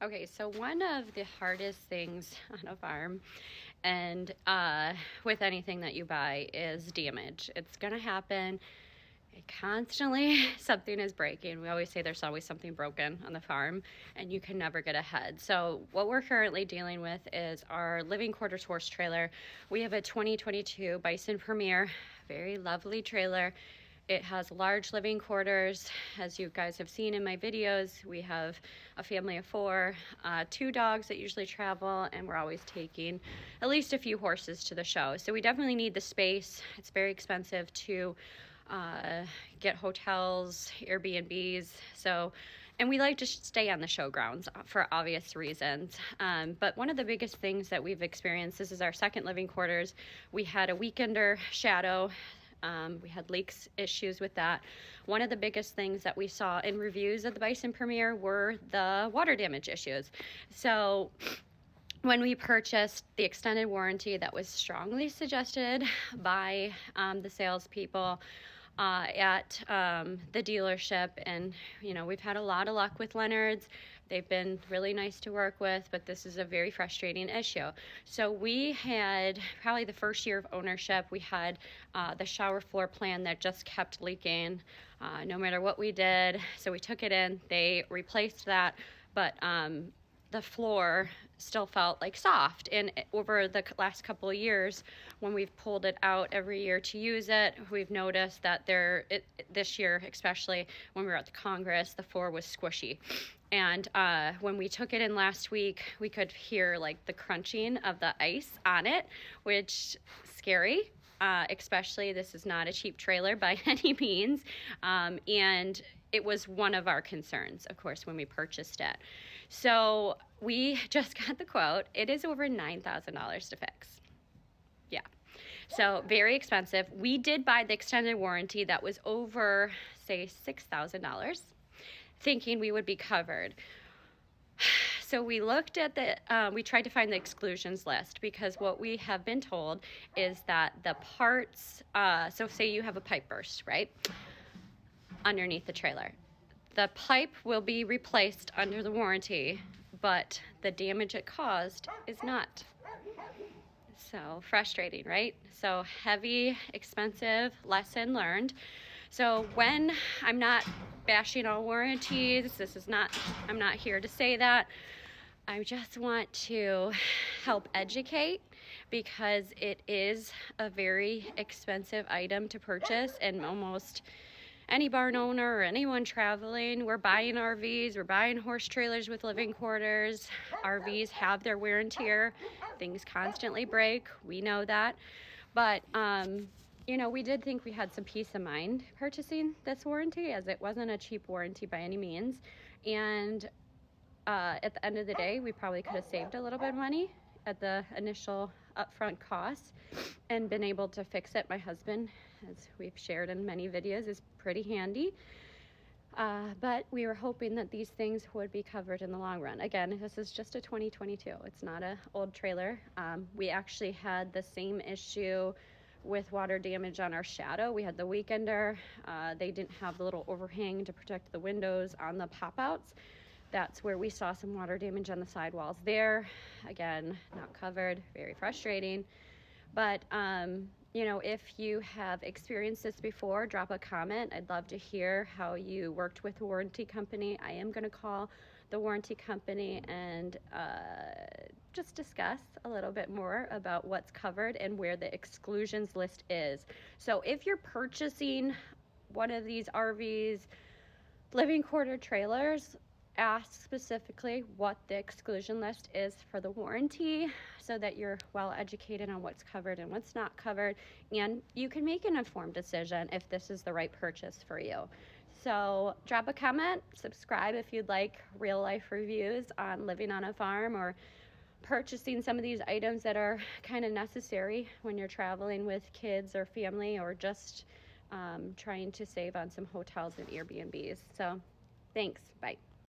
Okay, so one of the hardest things on a farm and with anything that you buy is damage. It's going to happen. Constantly something is breaking. We always say there's always something broken on the farm and you can never get ahead. So what we're currently dealing with is our living quarters horse trailer. We have a 2022 Bison Premiere, very lovely trailer. It has large living quarters. As you guys have seen in my videos, we have a family of 4, 2 dogs that usually travel, and we're always taking at least a few horses to the show. So we definitely need the space. It's very expensive to get hotels, Airbnbs. And we like to stay on the show grounds for obvious reasons. But one of the biggest things that we've experienced, this is our second living quarters. We had a weekender shadow. We had leaks issues with that. One of the biggest things that we saw in reviews of the Bison Premiere were the water damage issues. So when we purchased the extended warranty that was strongly suggested by the salespeople at the dealership, and we've had a lot of luck with Leonard's. They've been really nice to work with, but this is a very frustrating issue. So we had probably the first year of ownership, we had the shower floor plan that just kept leaking no matter what we did. So we took it in, they replaced that, but the floor still felt like soft. And over the last couple of years, when we've pulled it out every year to use it, we've noticed that this year, especially when we were at the Congress, the floor was squishy. And when we took it in last week, we could hear like the crunching of the ice on it, which is scary. Especially, this is not a cheap trailer by any means. And it was one of our concerns, of course, when we purchased it. So we just got the quote. It is over $9,000 to fix. Yeah. So very expensive. We did buy the extended warranty that was over, say, $6,000, thinking we would be covered. So we looked at we tried to find the exclusions list, because what we have been told is that the parts, so say you have a pipe burst, right? Underneath the trailer. The pipe will be replaced under the warranty, but the damage it caused is not. So frustrating, right? So heavy, expensive, lesson learned. So when I'm not bashing all warranties, I'm not here to say that. I just want to help educate, because it is a very expensive item to purchase, and almost any barn owner or anyone traveling, we're buying RVs, we're buying horse trailers with living quarters. RVs have their wear and tear. Things constantly break. We know that. But, we did think we had some peace of mind purchasing this warranty, as it wasn't a cheap warranty by any means. And at the end of the day, we probably could have saved a little bit of money at the initial upfront cost and been able to fix it. My husband, as we've shared in many videos, is pretty handy. But we were hoping that these things would be covered in the long run. Again, this is just a 2022. It's not an old trailer. We actually had the same issue with water damage on our shadow. We had the weekender. They didn't have the little overhang to protect the windows on the pop-outs. That's where we saw some water damage on the sidewalls there. Again, not covered, very frustrating. But, if you have experienced this before, drop a comment. I'd love to hear how you worked with the warranty company. I am going to call the warranty company and just discuss a little bit more about what's covered and where the exclusions list is. So if you're purchasing one of these RVs, living quarter trailers, ask specifically what the exclusion list is for the warranty, so that you're well educated on what's covered and what's not covered, and you can make an informed decision if this is the right purchase for you. So drop a comment, subscribe if you'd like real life reviews on living on a farm or purchasing some of these items that are kind of necessary when you're traveling with kids or family, or just trying to save on some hotels and Airbnbs. So thanks, bye.